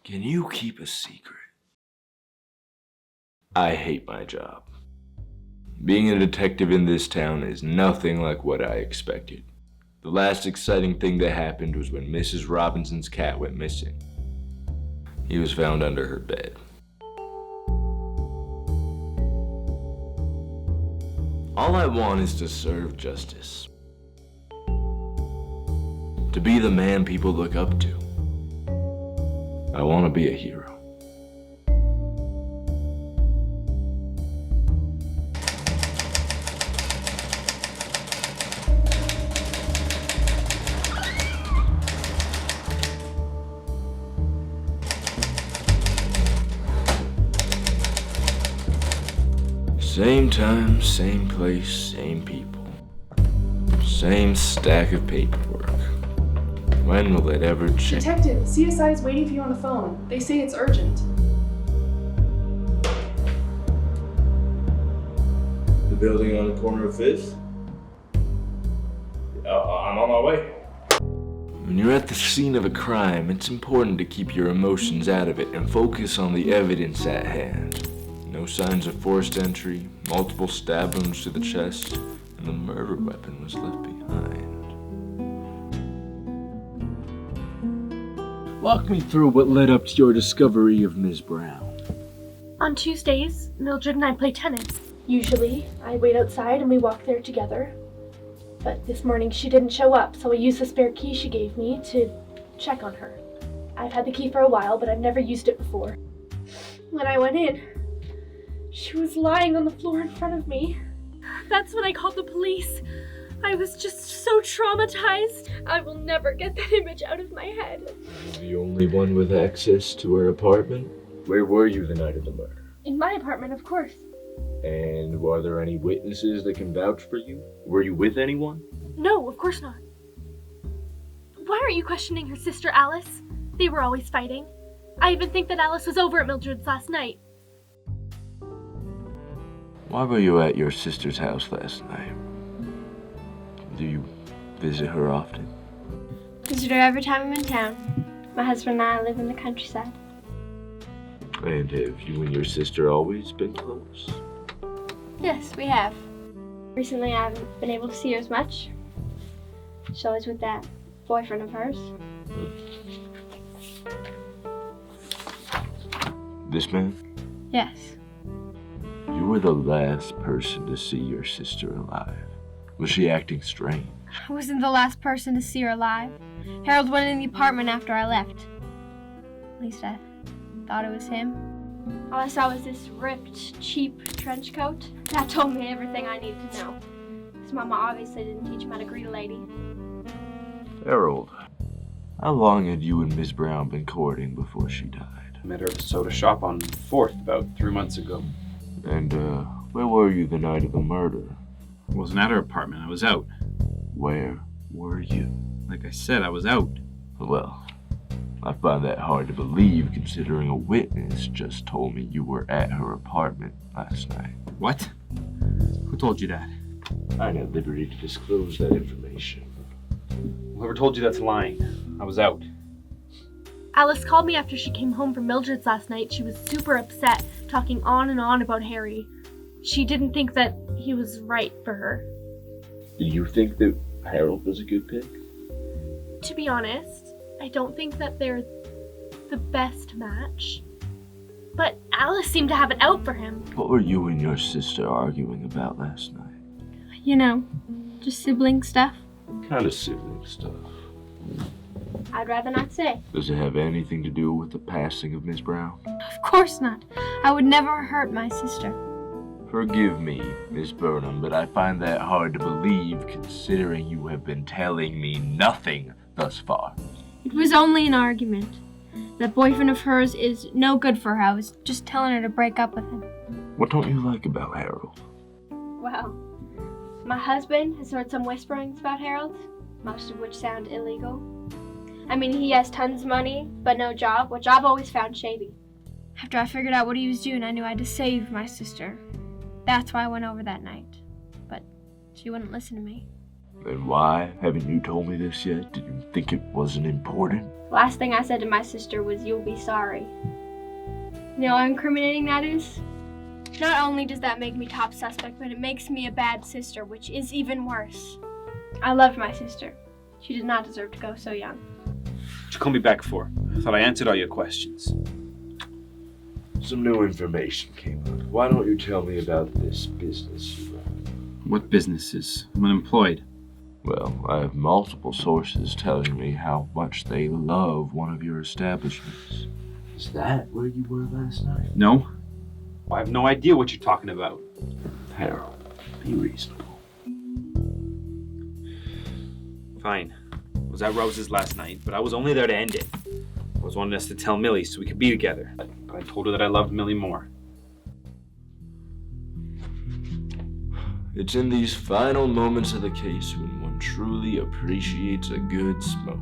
Can you keep a secret? I hate my job. Being a detective in this town is nothing like what I expected. The last exciting thing that happened was when Mrs. Robinson's cat went missing. He was found under her bed. All I want is to serve justice. To be the man people look up to. I want to be a hero. Same time, same place, same people. Same stack of paperwork. When will it ever change? Detective, CSI is waiting for you on the phone. They say it's urgent. The building on the corner of 5th? I'm on my way. When you're at the scene of a crime, it's important to keep your emotions out of it and focus on the evidence at hand. No signs of forced entry, multiple stab wounds to the chest, and the murder weapon was left behind. Walk me through what led up to your discovery of Ms. Brown. On Tuesdays, Mildred and I play tennis. Usually, I wait outside and we walk there together. But this morning she didn't show up, so I used the spare key she gave me to check on her. I've had the key for a while, but I've never used it before. When I went in, she was lying on the floor in front of me. That's when I called the police. I was just so traumatized. I will never get that image out of my head. You're the only one with access to her apartment? Where were you the night of the murder? In my apartment, of course. And were there any witnesses that can vouch for you? Were you with anyone? No, of course not. Why aren't you questioning her sister Alice? They were always fighting. I even think that Alice was over at Mildred's last night. Why were you at your sister's house last night? Do you visit her often? Visit her every time I'm in town. My husband and I live in the countryside. And have you and your sister always been close? Yes, we have. Recently I haven't been able to see her as much. She's always with that boyfriend of hers. This man? Yes. You were the last person to see your sister alive. Was she acting strange? I wasn't the last person to see her alive. Harold went in the apartment after I left. At least I thought it was him. All I saw was this ripped, cheap trench coat. That told me everything I needed to know. His mama obviously didn't teach him how to greet a lady. Harold, how long had you and Miss Brown been courting before she died? I met her at the soda shop on 4th about 3 months ago. And, where were you the night of the murder? I wasn't at her apartment, I was out. Where were you? Like I said, I was out. Well, I find that hard to believe considering a witness just told me you were at her apartment last night. What? Who told you that? I'm at liberty to disclose that information. Whoever told you that's lying. I was out. Alice called me after she came home from Mildred's last night. She was super upset, talking on and on about Harry. She didn't think that he was right for her. Do you think that Harold was a good pick? To be honest, I don't think that they're the best match. But Alice seemed to have it out for him. What were you and your sister arguing about last night? You know, just sibling stuff. What kind of sibling stuff? I'd rather not say. Does it have anything to do with the passing of Miss Brown? Of course not. I would never hurt my sister. Forgive me, Miss Burnham, but I find that hard to believe considering you have been telling me nothing thus far. It was only an argument. That boyfriend of hers is no good for her. I was just telling her to break up with him. What don't you like about Harold? Well, my husband has heard some whisperings about Harold, most of which sound illegal. I mean, he has tons of money, but no job, which I've always found shady. After I figured out what he was doing, I knew I had to save my sister. That's why I went over that night. But she wouldn't listen to me. Then why haven't you told me this yet? Did you think it wasn't important? Last thing I said to my sister was, "You'll be sorry." You know how incriminating that is? Not only does that make me top suspect, but it makes me a bad sister, which is even worse. I loved my sister. She did not deserve to go so young. What'd you call me back for? I thought I answered all your questions. Some new information came up. Why don't you tell me about this business you run? What businesses? I'm unemployed. Well, I have multiple sources telling me how much they love one of your establishments. Is that where you were last night? No? I have no idea what you're talking about. Harold, be reasonable. Fine. I was at Rose's last night, but I was only there to end it. I was wanting us to tell Millie so we could be together. But I told her that I loved Millie more. It's in these final moments of the case when one truly appreciates a good smoke.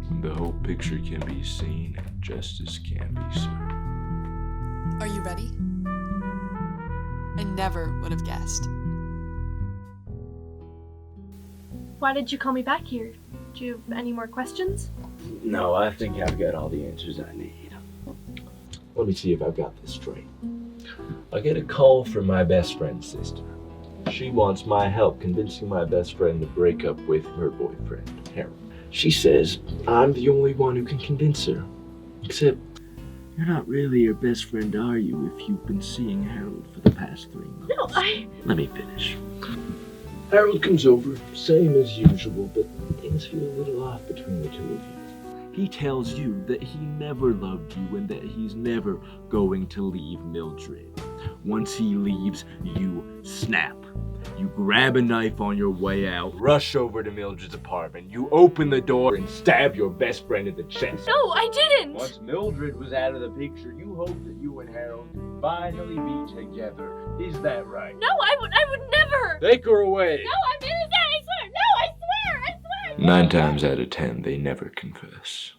When the whole picture can be seen and justice can be served. Are you ready? I never would have guessed. Why did you call me back here? Do you have any more questions? No, I think I've got all the answers I need. Let me see if I've got this straight. I get a call from my best friend's sister. She wants my help convincing my best friend to break up with her boyfriend, Harold. She says I'm the only one who can convince her. Except, you're not really her best friend, are you, if you've been seeing Harold for the past 3 months? No, Let me finish. Harold comes over, same as usual, but things feel a little off between the two of you. He tells you that he never loved you and that he's never going to leave Mildred. Once he leaves, you snap. You grab a knife on your way out, rush over to Mildred's apartment, you open the door and stab your best friend in the chest. No, I didn't! Once Mildred was out of the picture, you hoped that you and Harold could finally be together. Is that right? No, I would never! Take her away! No, I'm innocent, I swear! No, I swear! 9 times out of 10, they never confess.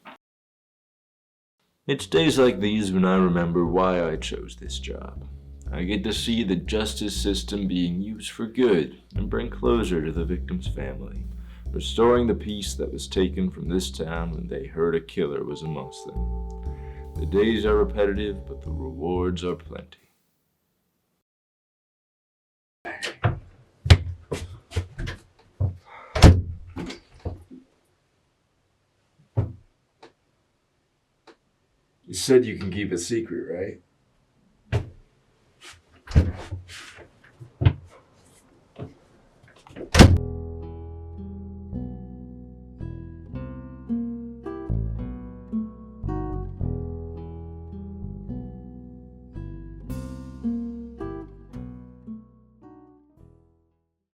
It's days like these when I remember why I chose this job. I get to see the justice system being used for good and bring closure to the victim's family, restoring the peace that was taken from this town when they heard a killer was amongst them. The days are repetitive, but the rewards are plenty. You said you can keep a secret, right?